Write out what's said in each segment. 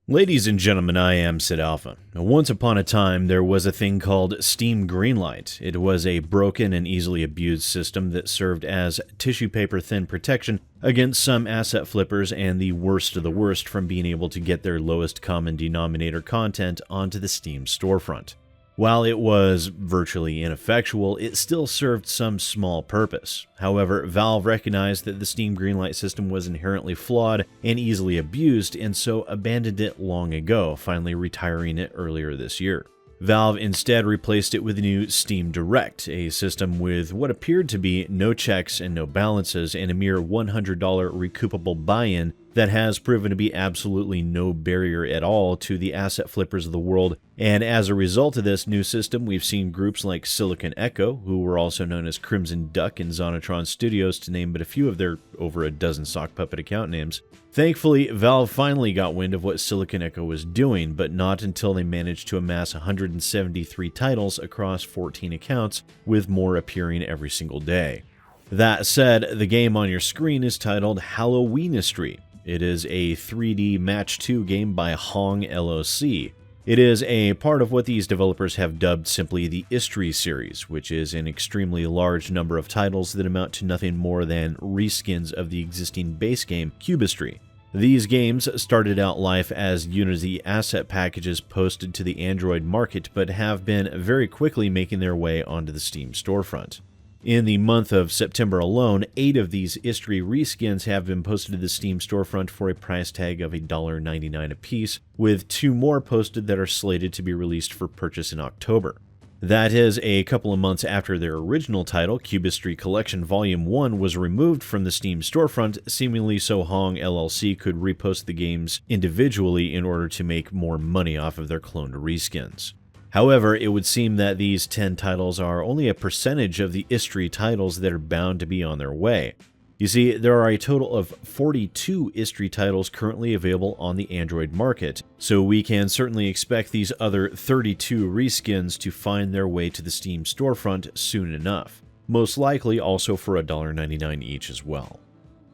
Ladies and gentlemen, I am SidAlpha. Once upon a time, there was a thing called Steam Greenlight. It was a broken and easily abused system that served as tissue paper thin protection against some asset flippers and the worst of the worst from being able to get their lowest common denominator content onto the Steam Storefront. While it was virtually ineffectual, it still served some small purpose. However, Valve recognized that the Steam Greenlight system was inherently flawed and easily abused, and so abandoned it long ago, finally retiring it earlier this year. Valve instead replaced it with the new Steam Direct, a system with what appeared to be no checks and no balances and a mere $100 recoupable buy-in that has proven to be absolutely no barrier at all to the asset flippers of the world. And as a result of this new system, we've seen groups like Silicon Echo, who were also known as Crimson Duck and Zonatron Studios, to name but a few of their over a dozen sock puppet account names. Thankfully, Valve finally got wind of what Silicon Echo was doing, but not until they managed to amass 173 titles across 14 accounts, with more appearing every single day. That said, the game on your screen is titled Halloweenistry. It is a 3D Match 2 game by Hohng LLC. It is a part of what these developers have dubbed simply the Istry series, which is an extremely large number of titles that amount to nothing more than reskins of the existing base game Cubistry. These games started out life as Unity asset packages posted to the Android market, but have been very quickly making their way onto the Steam Storefront. In the month of September alone, 8 of these Istry reskins have been posted to the Steam Storefront for a price tag of $1.99 apiece, with 2 more posted that are slated to be released for purchase in October. That is a couple of months after their original title, Cubistry Collection Volume 1, was removed from the Steam Storefront, seemingly so Hohng LLC could repost the games individually in order to make more money off of their cloned reskins. However, it would seem that these 10 titles are only a percentage of the Istry titles that are bound to be on their way. You see, there are a total of 42 Istry titles currently available on the Android market, so we can certainly expect these other 32 reskins to find their way to the Steam Storefront soon enough, most likely also for $1.99 each as well.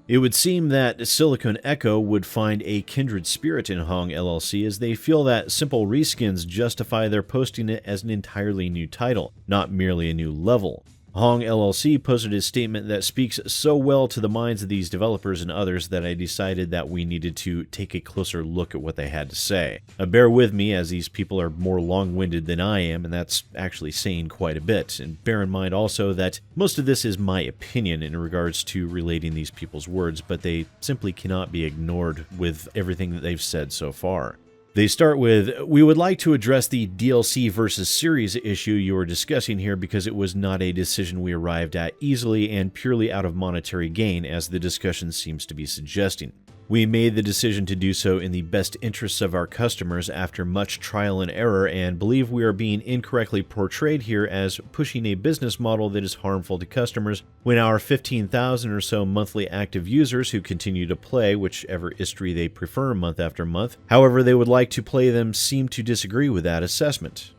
It would seem that Silicon Echo would find a kindred spirit in Hohng LLC, as they feel that simple reskins justify their posting it as an entirely new title, not merely a new level. Hohng LLC posted a statement that speaks so well to the minds of these developers and others that I decided that we needed to take a closer look at what they had to say. Bear with me, as these people are more long-winded than I am, and that's actually saying quite a bit. And bear in mind also that most of this is my opinion in regards to relating these people's words, but they simply cannot be ignored with everything that they've said so far. They start with, "We would like to address the DLC versus series issue you are discussing here because it was not a decision we arrived at easily and purely out of monetary gain, as the discussion seems to be suggesting. We made the decision to do so in the best interests of our customers after much trial and error, and believe we are being incorrectly portrayed here as pushing a business model that is harmful to customers when our 15,000 or so monthly active users who continue to play whichever Istry they prefer month after month, however they would like to play them, seem to disagree with that assessment."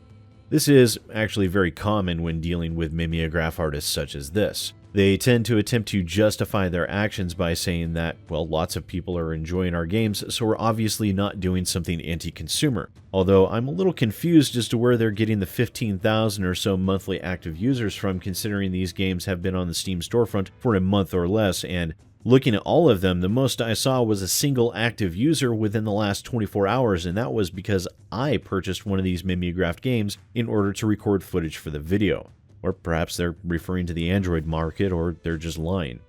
This is actually very common when dealing with mimeograph artists such as this. They tend to attempt to justify their actions by saying that, well, lots of people are enjoying our games, so we're obviously not doing something anti-consumer. Although I'm a little confused as to where they're getting the 15,000 or so monthly active users from, considering these games have been on the Steam Storefront for a month or less, and looking at all of them, the most I saw was a single active user within the last 24 hours, and that was because I purchased one of these mimeographed games in order to record footage for the video. Or perhaps they're referring to the Android market, or they're just lying.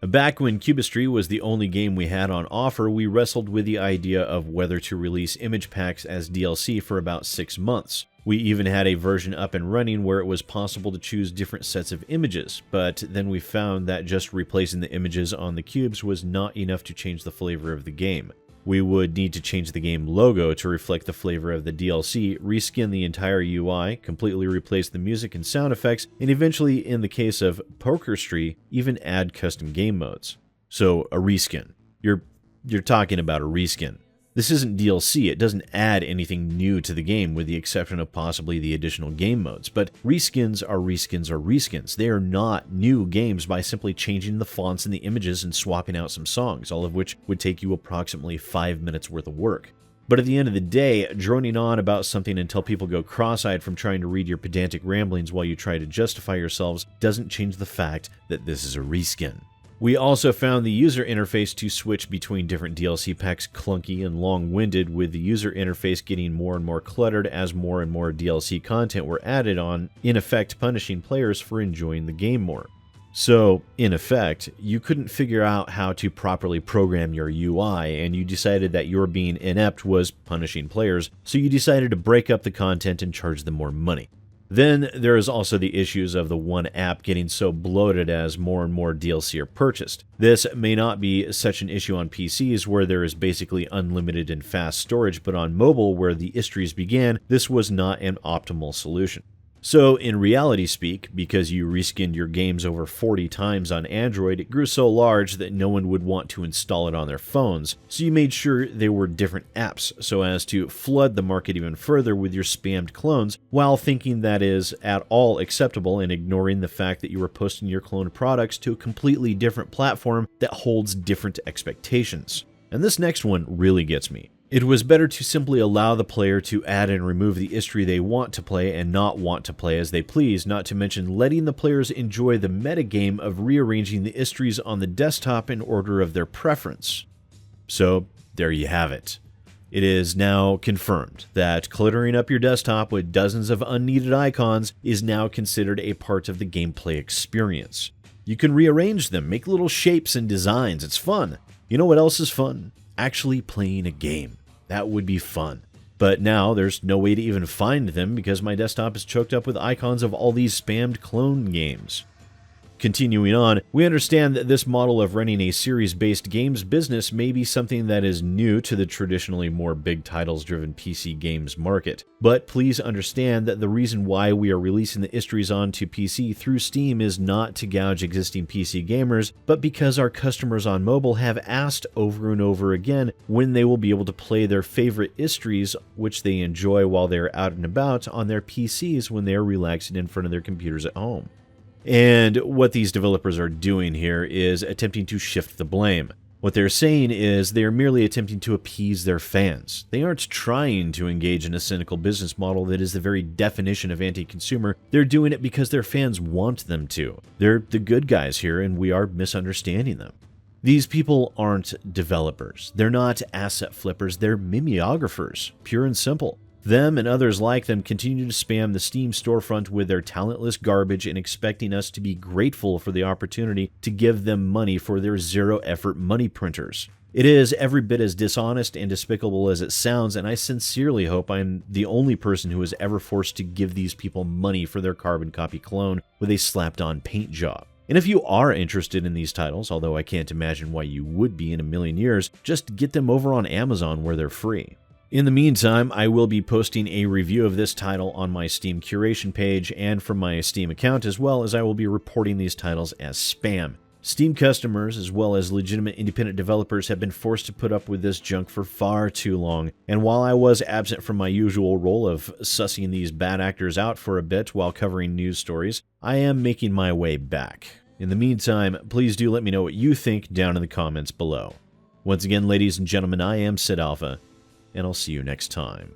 Back when Cubistry was the only game we had on offer, we wrestled with the idea of whether to release image packs as DLC for about 6 months. We even had a version up and running where it was possible to choose different sets of images, but then we found that just replacing the images on the cubes was not enough to change the flavor of the game. We would need to change the game logo to reflect the flavor of the DLC, reskin the entire UI, completely replace the music and sound effects, and eventually, in the case of Pokerstry, even add custom game modes. So, a reskin. You're talking about a reskin. This isn't DLC, it doesn't add anything new to the game with the exception of possibly the additional game modes, but reskins are reskins are reskins. They are not new games by simply changing the fonts and the images and swapping out some songs, all of which would take you approximately 5 minutes worth of work. But at the end of the day, droning on about something until people go cross-eyed from trying to read your pedantic ramblings while you try to justify yourselves doesn't change the fact that this is a reskin. We also found the user interface to switch between different DLC packs clunky and long-winded, with the user interface getting more and more cluttered as more and more DLC content were added on, in effect punishing players for enjoying the game more. So, in effect, you couldn't figure out how to properly program your UI, and you decided that your being inept was punishing players, so you decided to break up the content and charge them more money. Then there is also the issues of the one app getting so bloated as more and more DLC are purchased. This may not be such an issue on PCs where there is basically unlimited and fast storage, but on mobile where the istries began, this was not an optimal solution. So in reality speak, because you reskinned your games over 40 times on Android, it grew so large that no one would want to install it on their phones, so you made sure they were different apps so as to flood the market even further with your spammed clones, while thinking that is at all acceptable and ignoring the fact that you were posting your cloned products to a completely different platform that holds different expectations. And this next one really gets me. It was better to simply allow the player to add and remove the history they want to play and not want to play as they please, not to mention letting the players enjoy the metagame of rearranging the histories on the desktop in order of their preference. So, there you have it. It is now confirmed that cluttering up your desktop with dozens of unneeded icons is now considered a part of the gameplay experience. You can rearrange them, make little shapes and designs, it's fun. You know what else is fun? Actually playing a game. That would be fun. But now there's no way to even find them because my desktop is choked up with icons of all these spammed clone games. Continuing on, we understand that this model of running a series-based games business may be something that is new to the traditionally more big titles-driven PC games market. But please understand that the reason why we are releasing the histories onto PC through Steam is not to gouge existing PC gamers, but because our customers on mobile have asked over and over again when they will be able to play their favorite histories, which they enjoy while they are out and about, on their PCs when they are relaxing in front of their computers at home. And what these developers are doing here is attempting to shift the blame. What they're saying is they are merely attempting to appease their fans. They aren't trying to engage in a cynical business model that is the very definition of anti-consumer. They're doing it because their fans want them to. They're the good guys here, and we are misunderstanding them. These people aren't developers. They're not asset flippers. They're mimeographers, pure and simple. Them and others like them continue to spam the Steam Storefront with their talentless garbage and expecting us to be grateful for the opportunity to give them money for their zero-effort money printers. It is every bit as dishonest and despicable as it sounds, and I sincerely hope I'm the only person who was ever forced to give these people money for their carbon copy clone with a slapped-on paint job. And if you are interested in these titles, although I can't imagine why you would be in a million years, just get them over on Amazon where they're free. In the meantime, I will be posting a review of this title on my Steam curation page and from my Steam account, as well as I will be reporting these titles as spam. Steam customers, as well as legitimate independent developers, have been forced to put up with this junk for far too long, and while I was absent from my usual role of sussing these bad actors out for a bit while covering news stories, I am making my way back. In the meantime, please do let me know what you think down in the comments below. Once again, ladies and gentlemen, I am SidAlpha, and I'll see you next time.